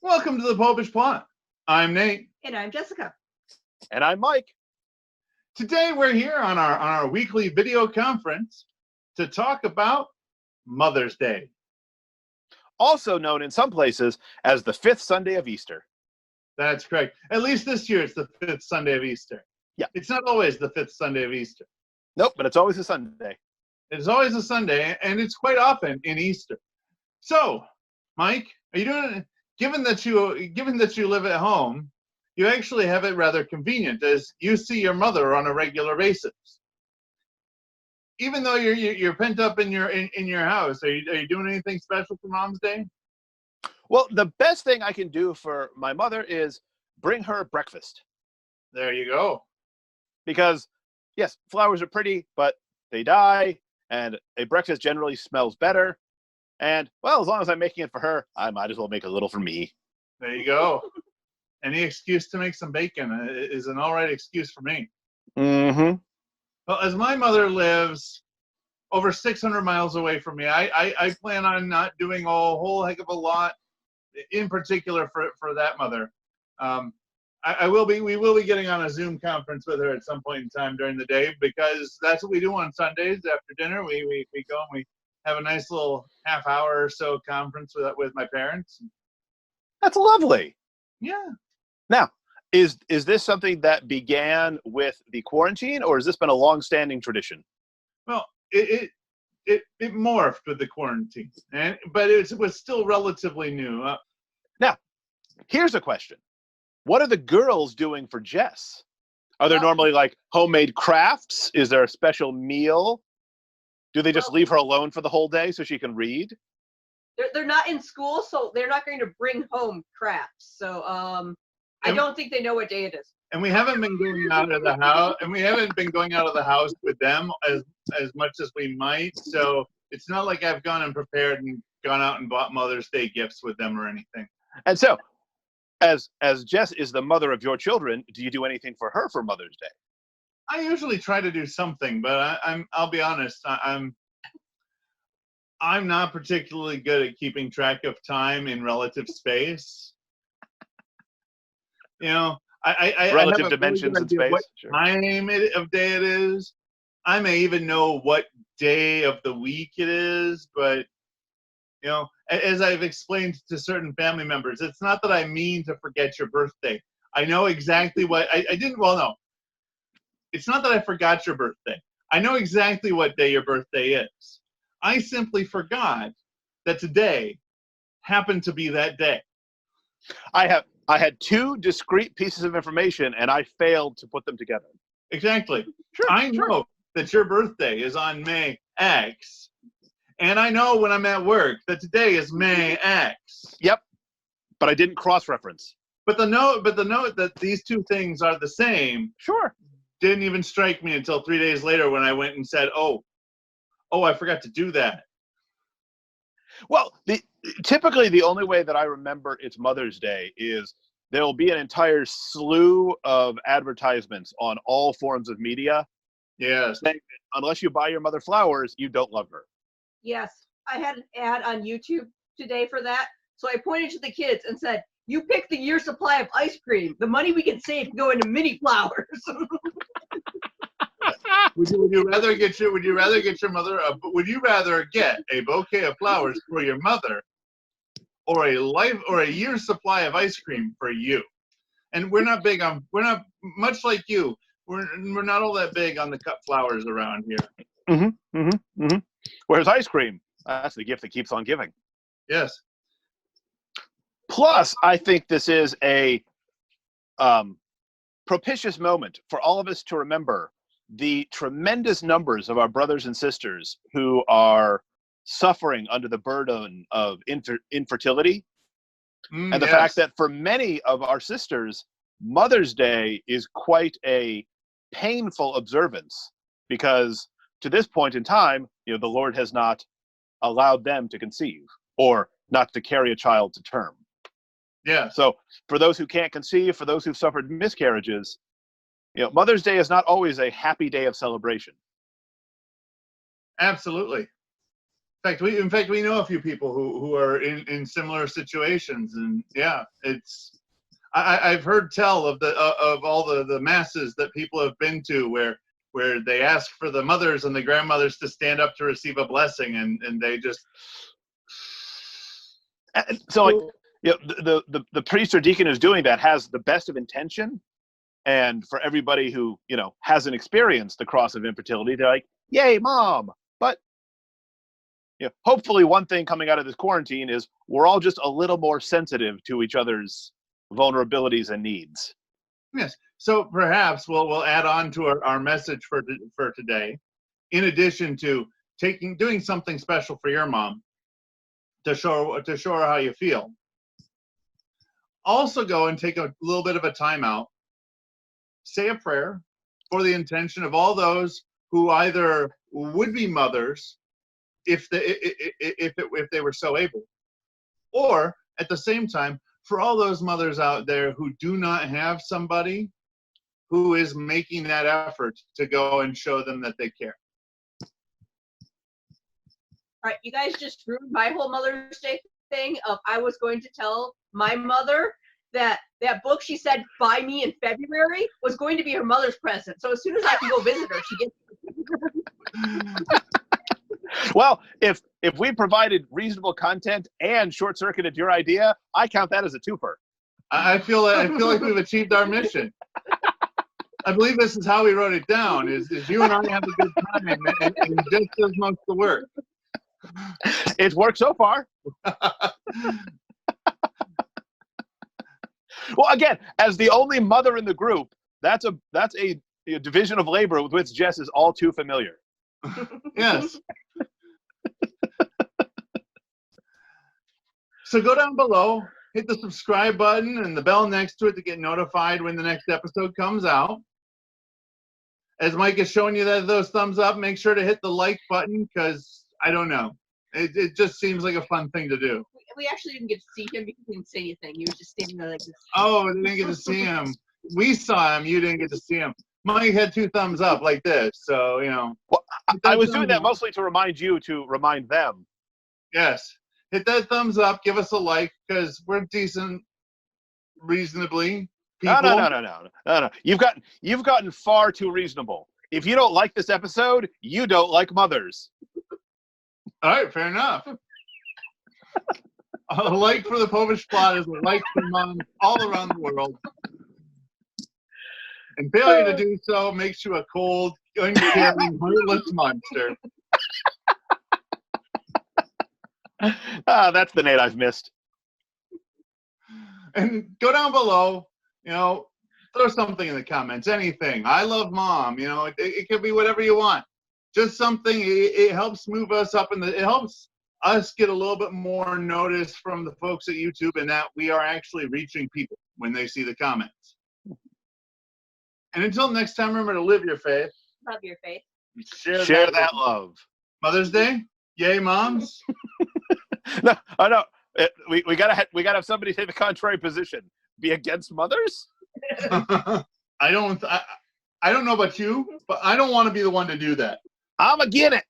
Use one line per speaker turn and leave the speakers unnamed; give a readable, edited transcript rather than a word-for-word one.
Welcome to the Popish Plot. I'm Nate.
And I'm Jessica.
And I'm Mike.
Today we're here on our weekly video conference to talk about Mother's Day.
Also known in some places as the fifth Sunday of Easter.
That's correct. At least this year it's the fifth Sunday of Easter.
Yeah.
It's not always the fifth Sunday of Easter.
Nope, but it's always a Sunday.
It's always a Sunday, and it's quite often in Easter. So, Mike, are you doing? Given that you live at home, you actually have it rather convenient, as you see your mother on a regular basis. Even though you're pent up in your house, are you doing anything special for Mom's Day?
Well, the best thing I can do for my mother is bring her breakfast.
There you go.
Because, yes, flowers are pretty, but they die, and a breakfast generally smells better. And, well, as long as I'm making it for her, I might as well make a little for me.
There you go. Any excuse to make some bacon is an all right excuse for me.
Mm-hmm.
Well, as my mother lives over 600 miles away from me, I plan on not doing a whole heck of a lot, in particular for that mother. We will be getting on a Zoom conference with her at some point in time during the day, because that's what we do on Sundays after dinner. We go and we have a nice little half hour or so conference with my parents.
That's lovely.
Yeah.
Now, is this something that began with the quarantine, or has this been a long-standing tradition?
Well, it morphed with the quarantine, but it was still relatively new.
Now, here's a question. What are the girls doing for Jess? Are there normally like homemade crafts? Is there a special meal? Do they just leave her alone for the whole day so she can read?
They're not in school, so they're not going to bring home crafts. So I don't think they know what day it is.
And we haven't been going out of the house, with them as much as we might. So it's not like I've gone and prepared and gone out and bought Mother's Day gifts with them or anything.
And so, as Jess is the mother of your children, do you do anything for her for Mother's Day?
I usually try to do something, but I'll be honest, I'm not particularly good at keeping track of time in relative space. You know,
relative dimensions in space.
What time of day it is. I may even know what day of the week it is, but you know, as I've explained to certain family members, it's not that I mean to forget your birthday. I know exactly what I didn't. Well, no. It's not that I forgot your birthday. I know exactly what day your birthday is. I simply forgot that today happened to be that day.
I had two discrete pieces of information, and I failed to put them together.
Exactly.
Sure,
I know that your birthday is on May X, and I know when I'm at work that today is May X.
Yep, but I didn't cross-reference.
But the note that these two things are the same.
Sure.
Didn't even strike me until 3 days later when I went and said, oh, I forgot to do that.
Well, typically the only way that I remember it's Mother's Day is there will be an entire slew of advertisements on all forms of media.
Yes.
Saying that unless you buy your mother flowers, you don't love her.
Yes. I had an ad on YouTube today for that. So I pointed to the kids and said, you pick the year's supply of ice cream. The money we can save can go into mini flowers.
Would you rather get your mother would you rather get a bouquet of flowers for your mother or a year's supply of ice cream for you? And we're not much like you. We're not all that big on the cut flowers around here.
Mm-hmm. Mm-hmm. Mm-hmm. Whereas ice cream, that's the gift that keeps on giving.
Yes.
Plus, I think this is a propitious moment for all of us to remember the tremendous numbers of our brothers and sisters who are suffering under the burden of infertility. And the fact that for many of our sisters, Mother's Day is quite a painful observance, because to this point in time, you know, the Lord has not allowed them to conceive or not to carry a child to term.
Yeah.
So for those who can't conceive, for those who've suffered miscarriages, you know, Mother's Day is not always a happy day of celebration.
Absolutely. In fact, we know a few people who are in similar situations, and yeah, I've heard tell of all the masses that people have been to where they ask for the mothers and the grandmothers to stand up to receive a blessing, and they just.
So, like, you know, the priest or deacon who's doing that has the best of intention, and for everybody who, you know, hasn't experienced the cross of infertility, they're like, "Yay, mom!" But, you know, hopefully, one thing coming out of this quarantine is we're all just a little more sensitive to each other's vulnerabilities and needs.
Yes. So perhaps we'll add on to our message for today. In addition to doing something special for your mom to show her how you feel. Also go and take a little bit of a time out. Say a prayer for the intention of all those who either would be mothers if they were so able, or at the same time for all those mothers out there who do not have somebody who is making that effort to go and show them that they care.
All right, you guys just ruined my whole Mother's Day thing of I was going to tell my mother that book she said buy me in February was going to be her mother's present. So as soon as I can go visit her, she gets.
Well, if we provided reasonable content and short-circuited your idea, I count that as a twofer.
I feel like we've achieved our mission. I believe this is how we wrote it down: is you and I have a good time, and just does most of the work.
It's worked so far. Well, again, as the only mother in the group, that's a division of labor with which Jess is all too familiar.
Yes. So go down below, hit the subscribe button and the bell next to it to get notified when the next episode comes out. As Mike is showing you those thumbs up, make sure to hit the like button because, I don't know, it just seems like a fun thing to do.
We actually didn't get to see him because he didn't say anything. He was just standing there like this.
Oh, we didn't get to see him. We saw him. You didn't get to see him. Mike had two thumbs up like this, so, you know.
Well, I was doing that mostly to remind you to remind them.
Yes. Hit that thumbs up. Give us a like because we're decent, reasonably people.
No. You've gotten far too reasonable. If you don't like this episode, you don't like mothers.
All right, fair enough. A like for the Popish plot is a like for moms all around the world. And failure to do so makes you a cold, uncaring, heartless monster.
That's the Nate I've missed.
And go down below, you know, throw something in the comments, anything. I love mom, you know, it could be whatever you want. Just something, it helps move us up it helps us get a little bit more notice from the folks at YouTube and that we are actually reaching people when they see the comments. And until next time, remember to live your faith.
Love your faith.
Share that love.
Mother's Day? Yay, moms.
No, I know. We gotta have somebody take the contrary position. Be against mothers?
I don't know about you, but I don't want to be the one to do that.
I'm against it.